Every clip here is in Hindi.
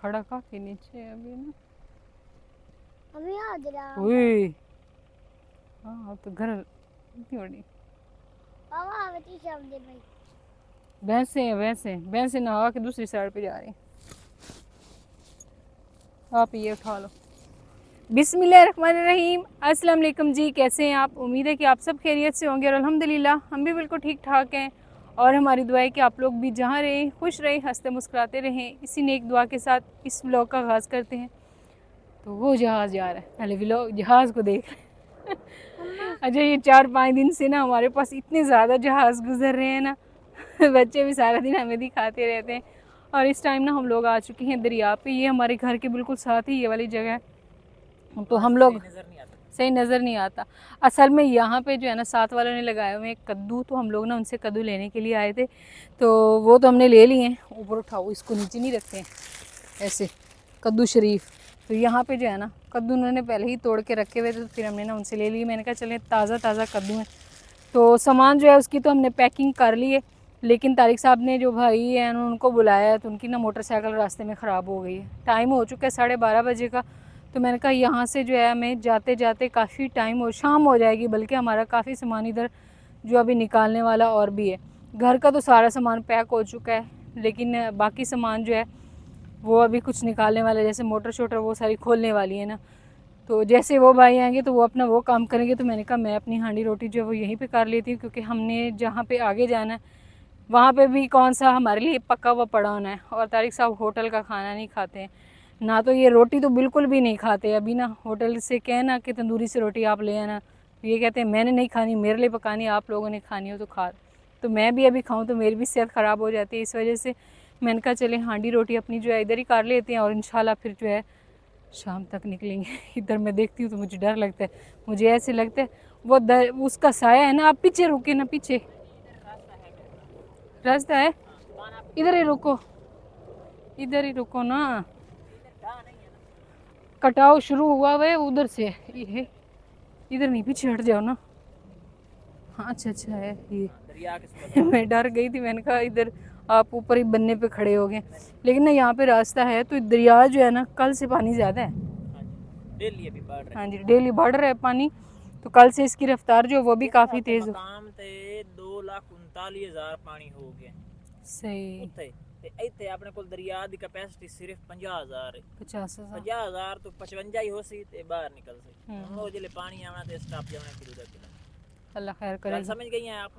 खड़ा काफी नीचे है अभी ना। अभी आ जरा ओए हाँ तो घर इतनी बड़ी बाबा आवती शब्द भाई भैंसे नहा के दूसरी साइड पे जा रही। आप ये उठा लो। बिस्मिल्लाहिर्रहमानिर्रहीम। अस्सलाम वालेकुम जी, कैसे हैं आप? उम्मीद है कि आप सब खैरियत से होंगे और अल्हम्दुलिल्लाह हम भी बिल्कुल ठीक ठाक हैं। और हमारी दुआ है कि आप लोग भी जहाँ रहें खुश रहें, हंसते मुस्कुराते रहें। इसी नेक दुआ के साथ इस व्लॉग का आगाज़ करते हैं। तो वो जहाज़ जा रहा है, पहले व्लॉग जहाज़ को देख लें। अच्छा ये 4-5 दिन से ना हमारे पास इतने ज़्यादा जहाज़ गुजर रहे हैं ना। बच्चे भी सारा दिन हमें दिखाते रहते हैं। और इस टाइम ना हम लोग आ चुके हैं दरिया पे। ये हमारे घर के बिल्कुल साथ ही ये वाली जगह है। तो हम लोग सही नज़र नहीं आता। असल में यहाँ पे जो है ना साथ वालों ने लगाए हुए हैं कद्दू, तो हम लोग ना उनसे कद्दू लेने के लिए आए थे। तो वो तो हमने ले लिए हैं। ऊपर उठाओ, इसको नीचे नहीं रखते हैं ऐसे, कद्दू शरीफ। तो यहाँ पे जो है ना कद्दू उन्होंने पहले ही तोड़ के रखे हुए थे, तो फिर हमने ना उनसे ले लिए। मैंने कहा चलें ताज़ा ताज़ा कद्दू है। तो सामान जो है उसकी तो हमने पैकिंग कर ली है, लेकिन तारिक साहब ने जो भाई हैं उनको बुलाया है, तो उनकी ना मोटरसाइकिल रास्ते में ख़राब हो गई है। टाइम हो चुका है 12:30 बजे का। तो मैंने कहा यहाँ से जो है हमें जाते जाते काफ़ी टाइम हो, शाम हो जाएगी, बल्कि हमारा काफ़ी सामान इधर जो अभी निकालने वाला और भी है। घर का तो सारा सामान पैक हो चुका है, लेकिन बाकी सामान जो है वो अभी कुछ निकालने वाला है, जैसे मोटर शोटर वो सारी खोलने वाली है ना। तो जैसे वो भाई आएंगे तो वो अपना वो काम करेंगे। तो मैंने कहा मैं अपनी हांडी रोटी जो है वो यहीं पे कर लेती हूँ, क्योंकि हमने जहाँ पे आगे जाना है वहाँ पे भी कौन सा हमारे लिए पका हुआ पड़ा होना है। और तारिक साहब होटल का खाना नहीं खाते हैं ना, तो ये रोटी तो बिल्कुल भी नहीं खाते। अभी ना होटल से कहना कि तंदूरी से रोटी आप ले आना, तो ये कहते हैं मैंने नहीं खानी, मेरे लिए पकानी, आप लोगों ने खानी हो तो खा। तो मैं भी अभी खाऊँ तो मेरी भी सेहत ख़राब हो जाती है। इस वजह से मैंने कहा चले हांडी रोटी अपनी जो है इधर ही कर लेते हैं, और इंशाल्लाह फिर जो है शाम तक निकलेंगे। इधर मैं देखती हूँ तो मुझे डर लगता है। मुझे ऐसे लगता है वो उसका साया है ना। आप पीछे रुके ना, पीछे रास्ता है, इधर ही रुको, इधर ही रुको ना। कटाव शुरू हुआ हुआ है उधर से, ये इधर नहीं, पीछे हट जाओ ना। हाँ अच्छा है ये। मैं डर गई थी, मैंने कहा इधर आप ऊपर ही बनने पे खड़े हो गए। लेकिन ना यहाँ पे रास्ता है, तो दरिया जो है ना कल से पानी ज़्यादा है। डेली अभी बढ़ रहा है। हाँ जी डेली बढ़ रहा है पानी। तो कल से इसकी रफ्तार जो वो भी काफ़ी तेज़ हो। 2,39,000 पानी हो गया सही। उत्थे ते इत्थे अपने कोल दरिया दी कैपेसिटी सिर्फ 50,000 है। 50,000 50,000 तो 55 ही हो सी ते बाहर निकल सी। हम वो जिले पानी आना ते स्टॉप जाना किलो दा किलो। अल्लाह खैर गल करे। समझ गई हैं आप?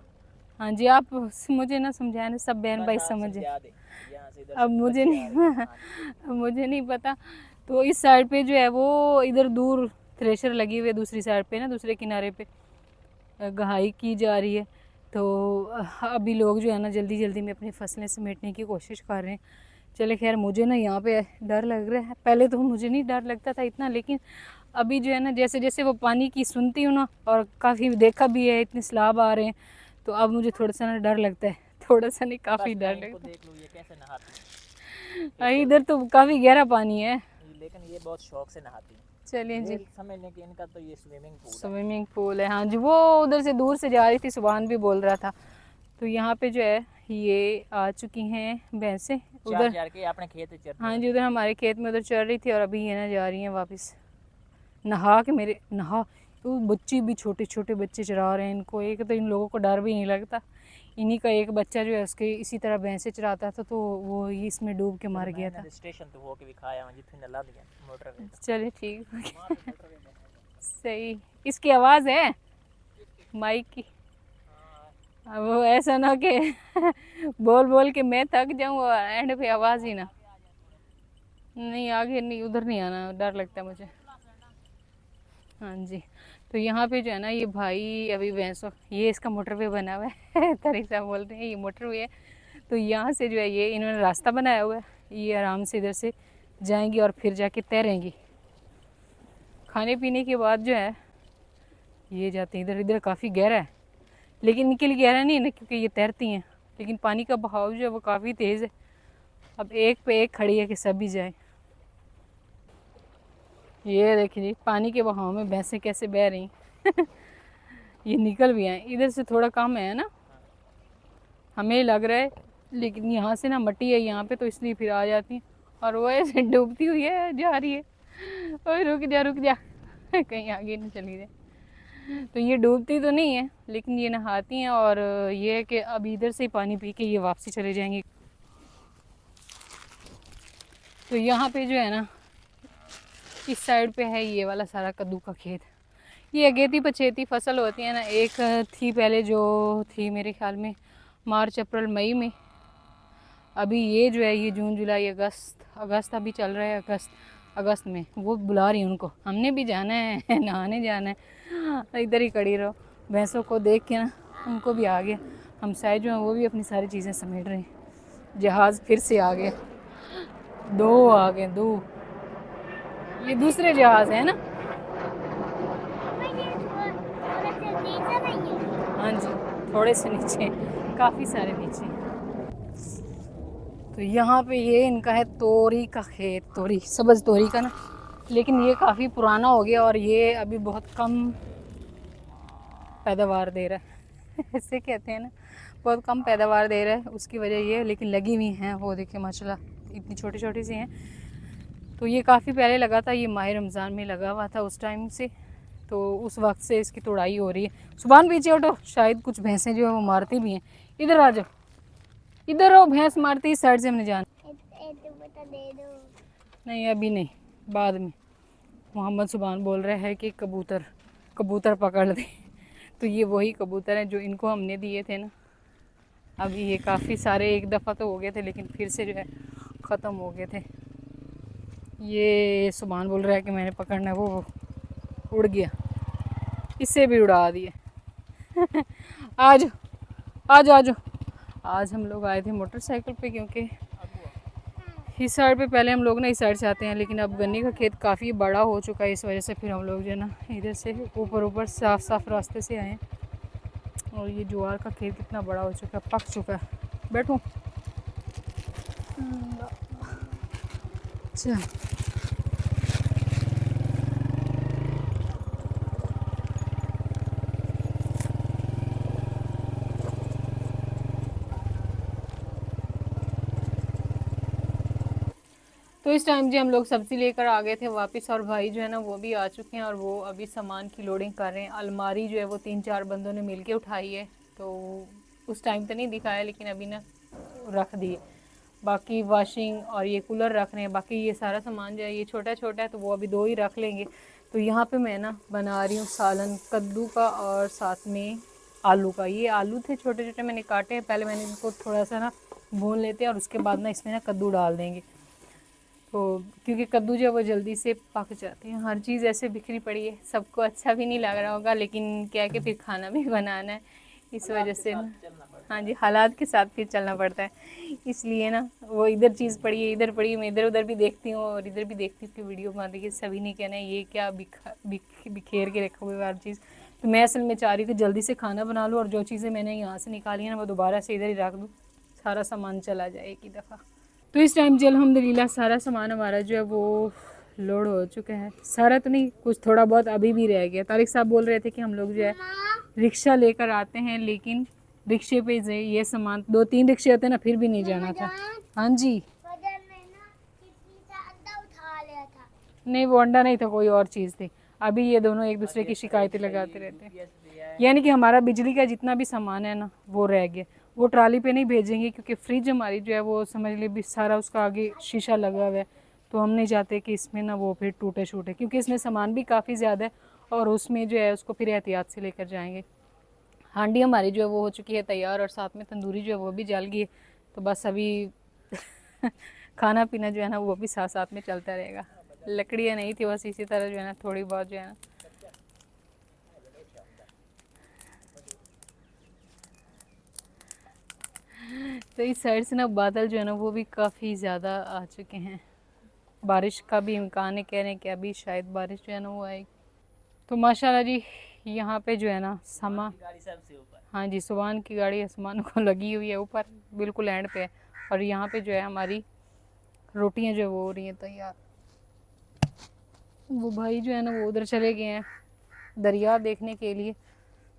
हाँ जी आप मुझे ना समझाए ना, सब बहन भाई समझे। अब मुझे नहीं अब मुझे नहीं पता। तो इस साइड पे जो है वो इधर दूर थ्रेशर लगी हुई है, दूसरी साइड पे ना दूसरे किनारे पे गहाई की जा रही है। तो अभी लोग जो है ना जल्दी जल्दी में अपनी फसलें समेटने की कोशिश कर रहे हैं। चले खैर मुझे ना यहाँ पे डर लग रहा है। पहले तो मुझे नहीं डर लगता था इतना, लेकिन अभी जो है ना जैसे जैसे वो पानी की सुनती हूँ ना, और काफ़ी देखा भी है इतने सैलाब आ रहे हैं, तो अब मुझे थोड़ा सा ना डर लगता है। थोड़ा सा नहीं, काफ़ी डर लगता है। देख लो ये कैसे नहाती है। इधर तो काफ़ी गहरा पानी है, लेकिन ये बहुत शौक से नहाती है। चलिए जी। समझने कि इनका तो ये स्विमिंग पूल है। स्विमिंग पूल है, हाँ जी। वो उधर से दूर से जा रही थी, सुभान भी बोल रहा था। तो यहाँ पे जो है ये आ चुकी हैं भैंसें उधर के अपने खेत चरती। हाँ जी उधर हमारे खेत में उधर चढ़ रही थी, और अभी ये ना जा रही हैं वापस नहा के। मेरे नहा तो बच्चे भी छोटे छोटे बच्चे चरा रहे हैं इनको। एक तो इन लोगों को डर भी नहीं लगता। इन्हीं का एक बच्चा जो है उसके इसी तरह भैंसे चराता था, तो वो इसमें डूब के मर गया था। स्टेशन तो होके भी खाया हूं जिथे नला दिया मोटर। चले ठीक सही। इसकी आवाज़ है माइक की। अब वो ऐसा ना कि बोल बोल के मैं थक जाऊँ और एंड पे आवाज़ ही ना। नहीं आगे नहीं, उधर नहीं आना, डर लगता है मुझे। हाँ जी। तो यहाँ पे जो है ना ये भाई अभी भैंसों, ये इसका मोटरवे बना हुआ है। तारिक साहब बोल रहे हैं ये मोटरवे है। तो यहाँ से जो है ये इन्होंने रास्ता बनाया हुआ है, ये आराम से इधर से जाएंगी और फिर जाके तैरेंगी। खाने पीने के बाद जो है ये जाते हैं इधर। इधर काफ़ी गहरा है, लेकिन इनके लिए गहरा नहीं है ना, क्योंकि ये तैरती हैं। लेकिन पानी का बहाव जो है वो काफ़ी तेज़ है। अब एक पे एक खड़ी है कि सभी जाएं। ये देखिए जी पानी के बहाव में भैंसें कैसे बह रही। ये निकल भी आए। इधर से थोड़ा कम है ना, हमें लग रहा है, लेकिन यहाँ से ना मट्टी है यहाँ पे, तो इसलिए फिर आ जाती हैं। और वो ऐसे डूबती हुई है जा रही है। ओए रुक जा कहीं आगे नहीं चली जाए। तो ये डूबती तो नहीं है लेकिन ये नहाती हैं, और ये है कि अब इधर से पानी पी के ये वापसी चले जाएंगे। तो यहाँ पे जो है ना इस साइड पे है ये वाला सारा कद्दू का खेत। ये अगेती पछेती फसल होती है ना, एक थी पहले जो थी मेरे ख्याल में मार्च अप्रैल मई में। अभी ये जो है ये जून जुलाई अगस्त अभी चल रहा है। अगस्त में वो बुला रही है उनको, हमने भी जाना है नहाने जाना है। इधर ही खड़ी रहो। भैंसों को देख के ना उनको भी आ गया। हम साइड जो हैं वो भी अपनी सारी चीज़ें समेट रहे हैं। जहाज़ फिर से आ गया, 2 आ गए 2। ये दूसरे जहाज़ है ना। ये थोड़ा सा नीचे नहीं है। हाँ जी, थोड़े से नीचे, काफ़ी सारे नीचे। तो यहाँ पे ये इनका है तोरी का खेत, तोरी सब्ज़ तोरी का ना, लेकिन ये काफ़ी पुराना हो गया और ये अभी बहुत कम पैदावार दे रहा है ऐसे कहते हैं ना, बहुत कम पैदावार दे रहा है। उसकी वजह ये है, लेकिन लगी हुई हैं वो देखिए माशाल्लाह इतनी छोटी छोटी सी हैं। तो ये काफ़ी पहले लगा था, ये माह रमज़ान में लगा हुआ था उस टाइम से, तो उस वक्त से इसकी तोड़ाई हो रही है। सुबह पीछे उठो, शायद कुछ भैंसें जो है वो मारती भी हैं। इधर आ जाओ, इधर हो, भैंस मारती इस साइड से हमने जाना। बता दे दो। नहीं अभी नहीं, बाद में। मोहम्मद सुभान बोल रहे हैं कि कबूतर पकड़ दे। तो ये वही कबूतर हैं जो इनको हमने दिए थे ना। अभी ये काफ़ी सारे एक दफ़ा तो हो गए थे लेकिन फिर से जो है ख़त्म हो गए थे। ये सुभान बोल रहा है कि मैंने पकड़ना है, वो उड़ गया, इससे भी उड़ा दिए आज आज हम लोग आए थे मोटरसाइकिल पे, क्योंकि इस साइड पे पहले हम लोग ना इस साइड से आते हैं, लेकिन अब गन्ने का खेत काफ़ी बड़ा हो चुका है, इस वजह से फिर हम लोग जो है ना इधर से ऊपर साफ रास्ते से आए हैं। और ये ज्वार का खेत कितना बड़ा हो चुका है, पक चुका है। बैठो अच्छा। तो इस टाइम जी हम लोग सब्ज़ी लेकर आ गए थे वापस, और भाई जो है ना वो भी आ चुके हैं और वो अभी सामान की लोडिंग कर रहे हैं। अलमारी जो है वो 3-4 बंदों ने मिलके उठाई है, तो उस टाइम तो नहीं दिखाया लेकिन अभी ना रख दिए। बाकी वॉशिंग और ये कूलर रख रहे हैं। बाकी ये सारा सामान जो है ये छोटा छोटा है, तो वो अभी 2 ही रख लेंगे। तो यहाँ पे मैं ना बना रही हूँ सालन कद्दू का और साथ में आलू का। ये आलू थे छोटे छोटे, मैंने काटे हैं। पहले मैंने इनको थोड़ा सा ना भून लेते हैं और उसके बाद ना इसमें ना कद्दू डाल देंगे, तो क्योंकि कद्दू जो है वो जल्दी से पक जाते हैं। हर चीज़ ऐसे बिखरी पड़ी है, सबको अच्छा भी नहीं लग रहा होगा, लेकिन क्या है कि फिर खाना भी बनाना है, इस वजह से ना हाँ जी हालात के साथ फिर चलना पड़ता है। इसलिए ना वो इधर चीज़ पड़ी है, इधर पड़ी है, मैं इधर उधर भी देखती हूँ और इधर भी देखती हूँ कि वीडियो बना रही है। सभी ने कहना है ये क्या बिखेर के रखा हुआ है हर चीज़। तो मैं असल में चाह रही थी जल्दी से खाना बना लूँ और जो चीज़ें मैंने यहाँ से निकाली है ना वो दोबारा से इधर ही रख दूँ, सारा सामान चला जाए एक ही दफ़ा। तो इस टाइम जी अल्हम्दुलिल्लाह सारा सामान हमारा जो है वो लोड हो चुका है। सारा तो नहीं, कुछ थोड़ा बहुत अभी भी रह गया। तारिक साहब बोल रहे थे कि हम लोग जो है रिक्शा लेकर आते हैं, लेकिन रिक्शे पे ये सामान 2-3 रिक्शे होते हैं ना फिर भी नहीं जाना था। हाँ जी नहीं वो अंडा नहीं था, कोई और चीज़ थी। अभी ये दोनों एक दूसरे की शिकायतें लगाते रहते हैं, यानी कि हमारा बिजली का जितना भी सामान है ना वो रह गया। वो ट्राली पे नहीं भेजेंगे क्योंकि फ्रिज हमारी जो है वो समझ ली भी सारा उसका आगे शीशा लगा हुआ है, तो हम नहीं चाहते कि इसमें ना वो फिर टूटे शूटे, क्योंकि इसमें सामान भी काफ़ी ज़्यादा है और उसमें जो है उसको फिर एहतियात से लेकर जाएंगे। हांडी हमारी जो है वो हो चुकी है तैयार और साथ में तंदूरी जो है वो भी जल गई है, तो बस अभी खाना पीना जो है ना वो भी साथ साथ में चलता रहेगा। लकड़ियाँ नहीं थी, बस इसी तरह जो है ना थोड़ी बहुत जो है ना तो इस साइड से ना बादल जो है ना वो भी काफ़ी ज़्यादा आ चुके हैं। बारिश का भी इम्कान है, कह रहे हैं कि अभी शायद बारिश जो है ना वो आएगी। तो माशाल्लाह जी यहाँ पे जो है ना हाँ जी सुभान की गाड़ी आसमान को लगी हुई है ऊपर, बिल्कुल एंड पे है। और यहाँ पे जो है हमारी रोटियाँ जो वो हो रही हैं तैयार। वो भाई जो है ना वो उधर चले गए हैं दरिया देखने के लिए।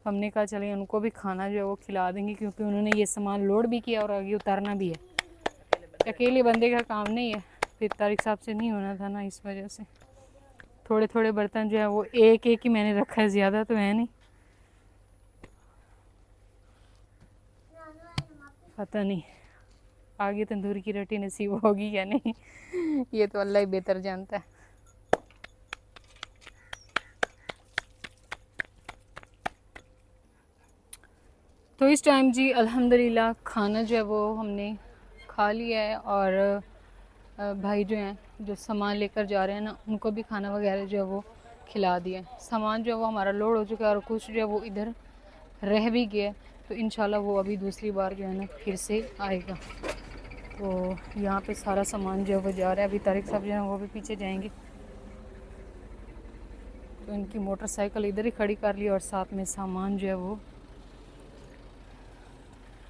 हमने कहा चलिए उनको भी खाना जो है वो खिला देंगे, क्योंकि उन्होंने ये सामान लोड भी किया और आगे उतारना भी है। अकेले बंदे का काम नहीं है, फिर तारिक साहब से नहीं होना था ना, इस वजह से थोड़े थोड़े बर्तन जो है वो एक एक ही मैंने रखा है, ज़्यादा तो है नहीं। पता नहीं आगे तंदूर की रोटी नसीब होगी या नहीं, ये तो अल्लाह ही बेहतर जानता है। तो इस टाइम जी अल्हम्दुलिल्लाह खाना जो है वो हमने खा लिया है, और भाई जो हैं जो सामान लेकर जा रहे हैं ना, उनको भी खाना वगैरह जो है वो खिला दिया है। सामान जो है वो हमारा लोड हो चुका है और कुछ जो है वो इधर रह भी गया है, तो इंशाल्लाह वो अभी दूसरी बार जो है ना फिर से आएगा। तो यहाँ पे सारा सामान जो है वो जा रहा है। अभी तारिक साहब जो है वो भी पीछे जाएंगे, तो इनकी मोटरसाइकिल इधर ही खड़ी कर ली और साथ में सामान जो है वो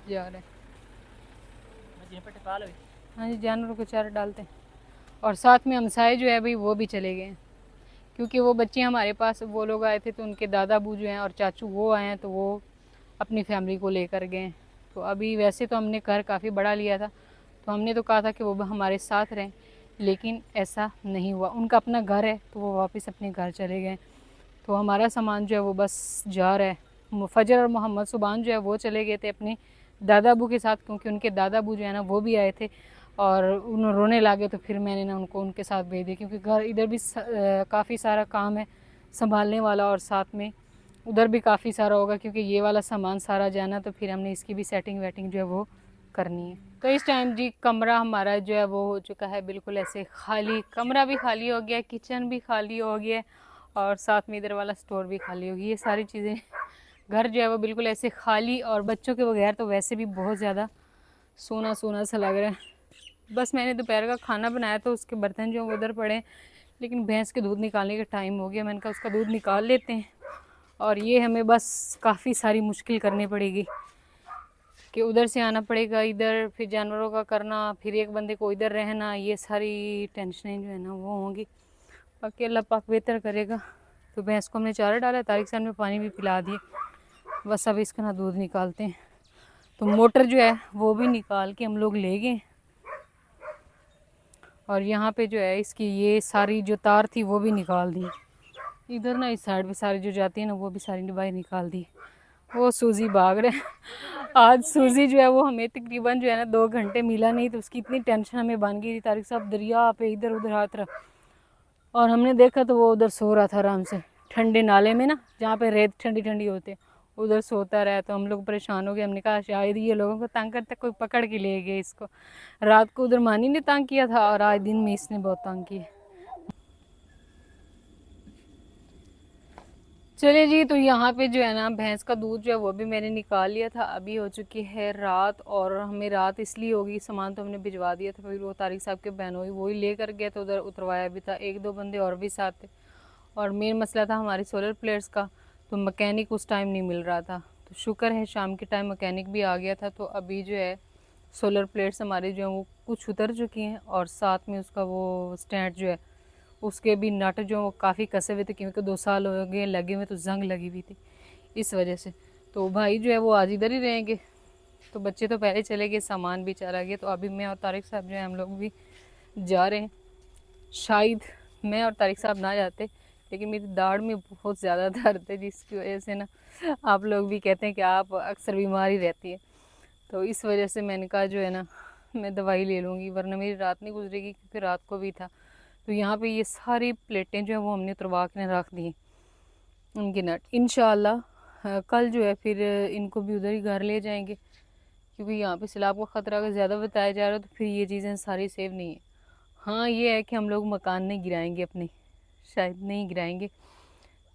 जा रहा है। हाँ जी, जानवरों को चारा डालते हैं। और साथ में हमसाए जो है भाई वो भी चले गए हैं, क्योंकि वो बच्चे हमारे पास वो लोग आए थे, तो उनके दादा अबू जो हैं और चाचू वो आए हैं, तो वो अपनी फैमिली को लेकर गए। तो अभी वैसे तो हमने घर काफ़ी बड़ा लिया था, तो हमने तो कहा था कि वो हमारे साथ रहें, लेकिन ऐसा नहीं हुआ। उनका अपना घर है तो वो वापस अपने घर चले गए। तो हमारा सामान जो है वो बस जा रहा है। फजर और मोहम्मद सुबान जो है वो चले गए थे अपने दादा अबू के साथ, क्योंकि उनके दादा अबू जो है ना वो भी आए थे और उन्होंने रोने लगे, तो फिर मैंने ना उनको उनके साथ भेज दिया, क्योंकि घर इधर भी काफ़ी सारा काम है संभालने वाला, और साथ में उधर भी काफ़ी सारा होगा, क्योंकि ये वाला सामान सारा जाना, तो फिर हमने इसकी भी सेटिंग वेटिंग जो है वो करनी है। तो इस टाइम जी कमरा हमारा जो है वो हो चुका है बिल्कुल ऐसे खाली। कमरा भी खाली हो गया, किचन भी खाली हो गया, और साथ में इधर वाला स्टोर भी खाली हो गई। ये सारी चीज़ें, घर जो है वो बिल्कुल ऐसे खाली, और बच्चों के बगैर तो वैसे भी बहुत ज़्यादा सोना सोना सा लग रहा है। बस मैंने दोपहर का खाना बनाया तो उसके बर्तन जो उधर पड़े हैं, लेकिन भैंस के दूध निकालने का टाइम हो गया। मैंने कहा उसका दूध निकाल लेते हैं, और ये हमें बस काफ़ी सारी मुश्किल करनी पड़ेगी कि उधर से आना पड़ेगा, इधर फिर जानवरों का करना, फिर एक बंदे को इधर रहना, ये सारी टेंशनें जो है ना वो होंगी। बाकी अल्लाह पाक बेहतर करेगा। तो भैंस को हमने चारा डाला, तारिक साहब ने पानी भी पिला दिए, बस अब इसका ना दूध निकालते हैं। तो मोटर जो है वो भी निकाल के हम लोग ले गए, और यहाँ पे जो है इसकी ये सारी जो तार थी वो भी निकाल दी। इधर ना इस साइड पे सारी जो जाती है ना वो भी सारी बाहर निकाल दी। वो सूजी भाग रहे आज सूजी जो है वो हमें तकरीबन जो है ना 2 घंटे मिला नहीं, तो उसकी इतनी टेंशन हमें बन गई थी। तारिक साहब दरिया पे इधर उधर हाथ रख, और हमने देखा तो वो उधर सो रहा था आराम से ठंडे नाले में ना, जहाँ पे रेत ठंडी ठंडी होते, उधर सोता रहा। तो हम लोग परेशान हो गए, हमने कहा शायद ये लोगों को तंग करते, कोई पकड़ के ले गए इसको। रात को उधर मानी ने तंग किया था, और आज दिन में इसने बहुत तंग किया। चलिए जी, तो यहाँ पे जो है ना भैंस का दूध जो है वो भी मैंने निकाल लिया था। अभी हो चुकी है रात, और हमें रात इसलिए होगी, सामान तो हमने भिजवा दिया था, फिर वो तारिक साहब के बहनोई वही लेकर गए, तो उधर उतरवाया भी था। 1-2 बंदे और भी साथ थे, और मेन मसला था हमारी सोलर प्लेट्स का, तो मकैनिक उस टाइम नहीं मिल रहा था। तो शुक्र है शाम के टाइम मकैनिक भी आ गया था, तो अभी जो है सोलर प्लेट्स हमारे जो हैं वो कुछ उतर चुकी हैं, और साथ में उसका वो स्टैंड जो है उसके भी नट जो वो काफ़ी कसे हुए थे, क्योंकि 2 साल हो गए लगे हुए, तो जंग लगी हुई थी इस वजह से। तो भाई जो है वो आज इधर ही रहेंगे। तो बच्चे तो पहले चले गए, सामान भी चला गया, तो अभी मैं और तारिक साहब जो है हम लोग भी जा रहे हैं। शायद मैं और तारिक साहब ना जाते, लेकिन मेरी दाढ़ में बहुत ज़्यादा दर्द है, जिसकी वजह से ना आप लोग भी कहते हैं कि आप अक्सर बीमार ही रहती है। तो इस वजह से मैंने कहा जो है ना मैं दवाई ले लूँगी, वरना मेरी रात नहीं गुजरेगी, क्योंकि रात को भी था। तो यहाँ पे ये सारी प्लेटें जो है वो हमने उतरवा के रख दी, उनके नट। इंशाल्लाह कल जो है फिर इनको भी उधर ही घर ले जाएंगे, क्योंकि यहाँ पे सैलाब का ख़तरा अगर ज़्यादा बताया जा रहा है तो फिर ये चीज़ें सारी सेव नहीं है। हाँ ये है कि हम लोग मकान नहीं गिराएंगे अपने, शायद नहीं गिराएंगे।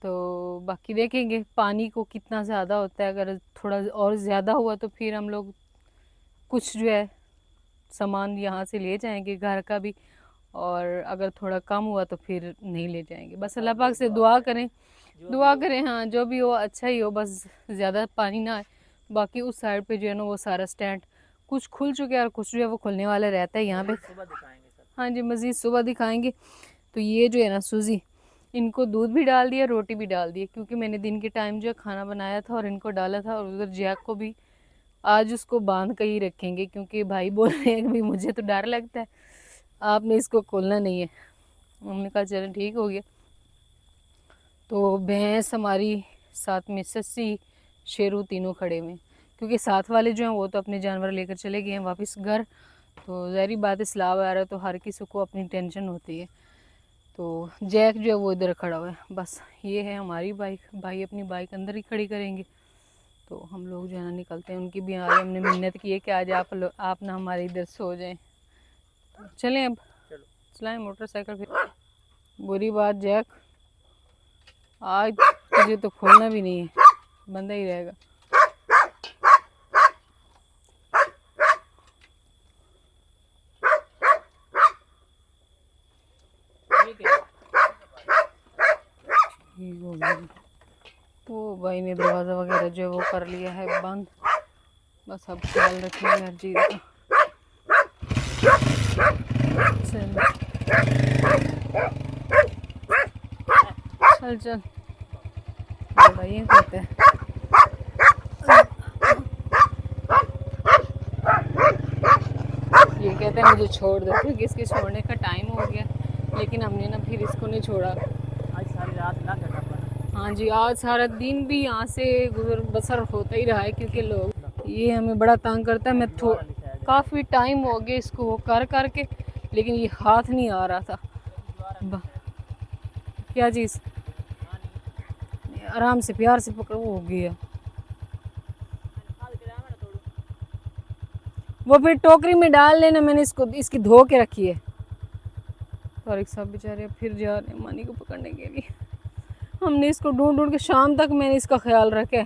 तो बाकी देखेंगे पानी को कितना ज़्यादा होता है, अगर थोड़ा और ज़्यादा हुआ तो फिर हम लोग कुछ जो है सामान यहाँ से ले जाएंगे घर का भी, और अगर थोड़ा कम हुआ तो फिर नहीं ले जाएंगे। बस अल्लाह पाक से दुआ करें, हाँ जो भी हो अच्छा ही हो, बस ज़्यादा पानी ना आए। बाकी उस साइड पे जो है ना वो सारा स्टैंड कुछ खुल चुके हैं, और कुछ जो है वो खुलने वाला रहता है यहाँ पे। हाँ जी, मज़ीद सुबह दिखाएंगे। तो ये जो है ना सूजी, इनको दूध भी डाल दिया, रोटी भी डाल दी, क्योंकि मैंने दिन के टाइम जो है खाना बनाया था और इनको डाला था। और उधर जैक को भी आज उसको बांध कर ही रखेंगे, क्योंकि भाई बोल रहे हैं कि भाई मुझे तो डर लगता है, आपने इसको खोलना नहीं है। हमने कहा चलो ठीक हो गया। तो भैंस हमारी, साथ में सस्सी, शेरू तीनों खड़े हुए हैं, क्योंकि साथ वाले जो हैं वो तो अपने जानवर लेकर चले गए हैं वापस घर। तो ज़ाहिर बात है सैलाब आ रहा है तो हर किसी को अपनी टेंशन होती है। तो जैक जो है वो इधर खड़ा हुआ है। बस ये है हमारी बाइक, भाई अपनी बाइक अंदर ही खड़ी करेंगे। तो हम लोग जो है ना निकलते हैं। उनकी भी आज हमने मिन्नत की है कि आज आप ना हमारे इधर सो जाएं। तो चलें अब, चलो चलाएं मोटरसाइकिल। फिर बुरी बात जैक, आज तुझे तो खोलना भी नहीं है, बंदा ही रहेगा। ठीक है। ठीक हो गया। वो भाई ने दरवाज़ा वगैरह जो है वो कर लिया है बंद। बस अब ख्याल रखेंगे हर चीज़ का। चल चल भाई करते हैं। ये कहते हैं मुझे छोड़ दो, क्योंकि इसके छोड़ने का टाइम हो गया, लेकिन हमने ना फिर इसको नहीं छोड़ा। आज सारी रात ना करना पड़ा। हाँ जी, आज सारा दिन भी यहाँ से गुजर बसर होता ही रहा है, क्योंकि लोग ये हमें बड़ा तंग करता है। मैं काफ़ी टाइम हो गया इसको वो कर करके, लेकिन ये हाथ नहीं आ रहा था। क्या चीज़, आराम से प्यार से पकड़ो, वो हो गया। वो फिर टोकरी में डाल लेना, मैंने इसको इसकी धो के रखी है। तारिक साहब बेचारे फिर जा रहे हैं मानी को पकड़ने के लिए। हमने इसको ढूंढ ढूंढ के शाम तक मैंने इसका ख्याल रखा है।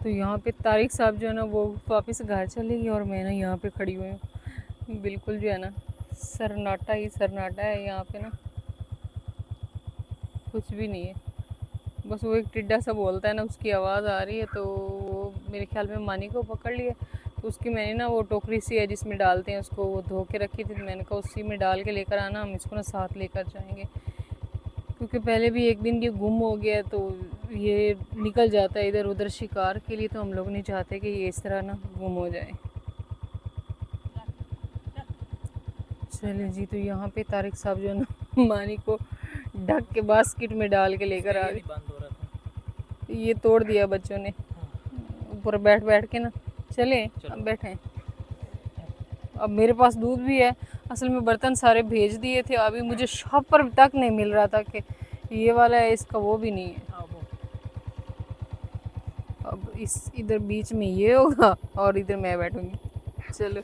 तो यहाँ पे तारिक साहब जो है ना वो वापस घर चले गए और मैं ना यहाँ पे खड़ी हुई हूँ। बिल्कुल जो है ना सन्नाटा ही सन्नाटा है यहाँ पे ना, कुछ भी नहीं है। बस वो एक टिड्डा सा बोलता है ना, उसकी आवाज़ आ रही है। तो वो मेरे ख्याल में मानी को पकड़ लिया। तो उसकी मैंने ना वो टोकरी सी है जिसमें डालते हैं उसको, वो धो के रखी थी। तो मैंने कहा उसी में डाल के लेकर आना, हम इसको ना साथ लेकर जाएंगे, क्योंकि पहले भी एक दिन ये गुम हो गया तो ये निकल जाता है इधर उधर शिकार के लिए। तो हम लोग नहीं चाहते कि ये इस तरह ना गुम हो जाए। चलिए जी, तो यहाँ पे तारिक साहब जो है ना मानी को ढक के बास्केट में डाल के लेकर आ गए। बंद हो रहा था, ये तोड़ दिया बच्चों ने ऊपर बैठ बैठ के ना। चले अब बैठे। अब मेरे पास दूध भी है, असल में बर्तन सारे भेज दिए थे, अभी मुझे शॉप पर तक नहीं मिल रहा था कि ये वाला है, इसका वो भी नहीं है। अब इस इधर बीच में ये होगा और इधर मैं बैठूंगी। चलो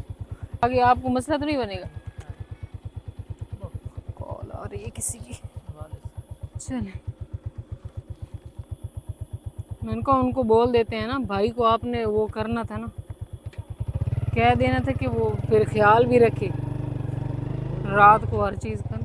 आगे आपको मसला तो नहीं बनेगा। कॉल आ रही है किसी की। चले मैंने कहा उनको बोल देते हैं ना, भाई को आपने वो करना था ना, कह देना था कि वो फिर ख्याल भी रखे रात को हर चीज़ का।